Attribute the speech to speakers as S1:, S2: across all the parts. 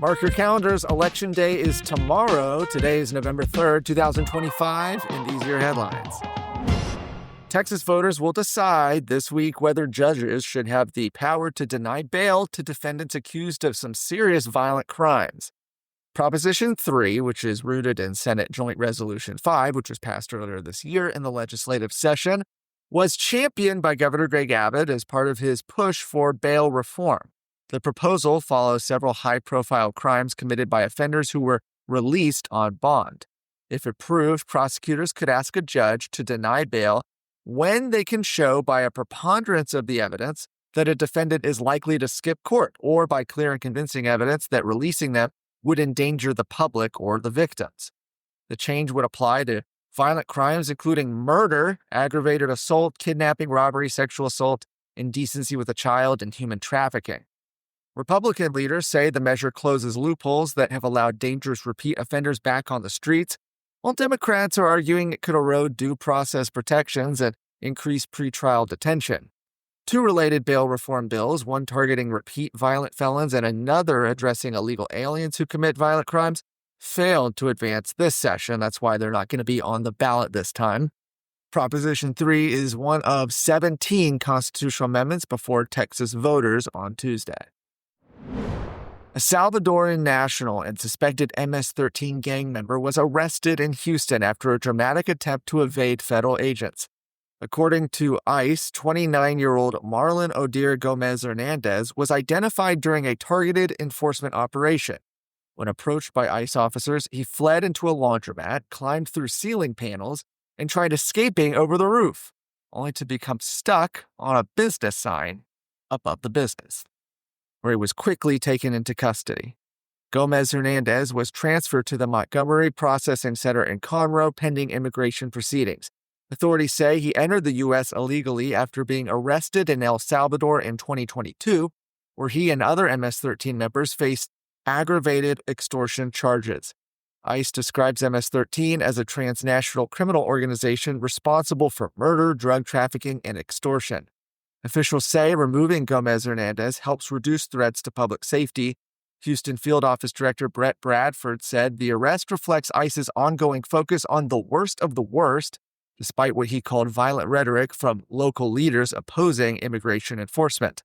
S1: Mark your calendars. Election Day is tomorrow. Today is November 3rd, 2025, and these are your headlines. Texas voters will decide this week whether judges should have the power to deny bail to defendants accused of some serious violent crimes. Proposition 3, which is rooted in Senate Joint Resolution 5, which was passed earlier this year in the legislative session, was championed by Governor Greg Abbott as part of his push for bail reform. The proposal follows several high-profile crimes committed by offenders who were released on bond. If approved, prosecutors could ask a judge to deny bail when they can show by a preponderance of the evidence that a defendant is likely to skip court, or by clear and convincing evidence that releasing them would endanger the public or the victims. The change would apply to violent crimes including murder, aggravated assault, kidnapping, robbery, sexual assault, indecency with a child, and human trafficking. Republican leaders say the measure closes loopholes that have allowed dangerous repeat offenders back on the streets, while Democrats are arguing it could erode due process protections and increase pretrial detention. Two related bail reform bills, one targeting repeat violent felons and another addressing illegal aliens who commit violent crimes, failed to advance this session. That's why they're not going to be on the ballot this time. Proposition 3 is one of 17 constitutional amendments before Texas voters on Tuesday. A Salvadoran national and suspected MS-13 gang member was arrested in Houston after a dramatic attempt to evade federal agents. According to ICE, 29-year-old Marlon Odir Gomez Hernandez was identified during a targeted enforcement operation. When approached by ICE officers, he fled into a laundromat, climbed through ceiling panels, and tried escaping over the roof, only to become stuck on a business sign above the business, where he was quickly taken into custody. Gomez Hernandez was transferred to the Montgomery Processing Center in Conroe pending immigration proceedings. Authorities say he entered the U.S. illegally after being arrested in El Salvador in 2022, where he and other MS-13 members faced aggravated extortion charges. ICE describes MS-13 as a transnational criminal organization responsible for murder, drug trafficking, and extortion. Officials say removing Gomez Hernandez helps reduce threats to public safety. Houston Field Office Director Brett Bradford said the arrest reflects ICE's ongoing focus on the worst of the worst, despite what he called violent rhetoric from local leaders opposing immigration enforcement.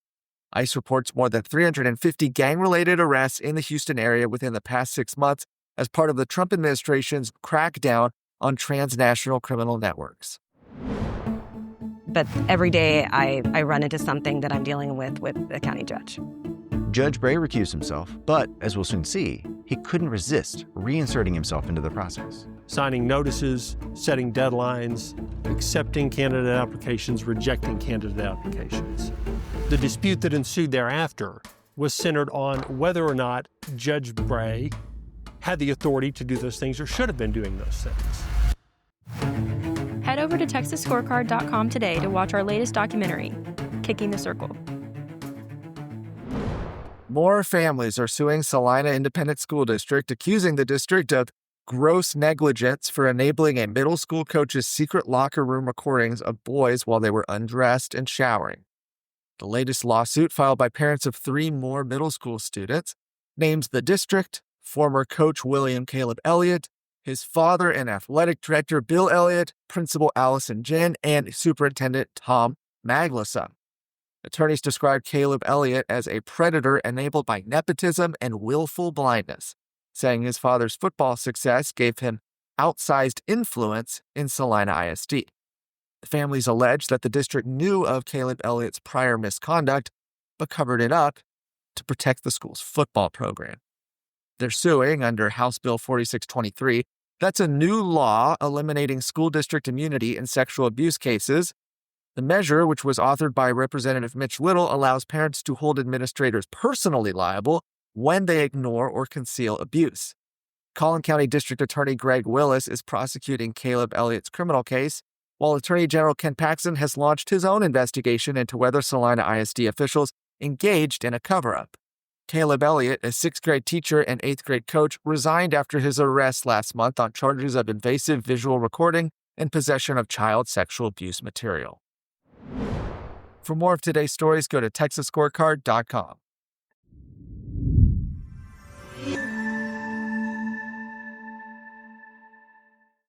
S1: ICE reports more than 350 gang-related arrests in the Houston area within the past 6 months as part of the Trump administration's crackdown on transnational criminal networks.
S2: But every day I run into something that I'm dealing with the county judge.
S3: Judge Bray recused himself, but as we'll soon see, he couldn't resist reinserting himself into the process.
S4: Signing notices, setting deadlines, accepting candidate applications, rejecting candidate applications. The dispute that ensued thereafter was centered on whether or not Judge Bray had the authority to do those things or should have been doing those things.
S5: Head over to TexasScorecard.com today to watch our latest documentary, Kicking the Circle.
S1: More families are suing Celina Independent School District, accusing the district of gross negligence for enabling a middle school coach's secret locker room recordings of boys while they were undressed and showering. The latest lawsuit, filed by parents of 3 more middle school students, names the district, former coach William Caleb Elliott, his father and athletic director Bill Elliott, principal Allison Jen, and superintendent Tom Magnuson. Attorneys described Caleb Elliott as a predator enabled by nepotism and willful blindness, saying his father's football success gave him outsized influence in Celina ISD. The families allege that the district knew of Caleb Elliott's prior misconduct, but covered it up to protect the school's football program. They're suing under House Bill 4623. That's a new law eliminating school district immunity in sexual abuse cases. The measure, which was authored by Representative Mitch Little, allows parents to hold administrators personally liable when they ignore or conceal abuse. Collin County District Attorney Greg Willis is prosecuting Caleb Elliott's criminal case, while Attorney General Ken Paxton has launched his own investigation into whether Celina ISD officials engaged in a cover-up. Caleb Elliott, a 6th grade teacher and 8th grade coach, resigned after his arrest last month on charges of invasive visual recording and possession of child sexual abuse material. For more of today's stories, go to TexasScorecard.com.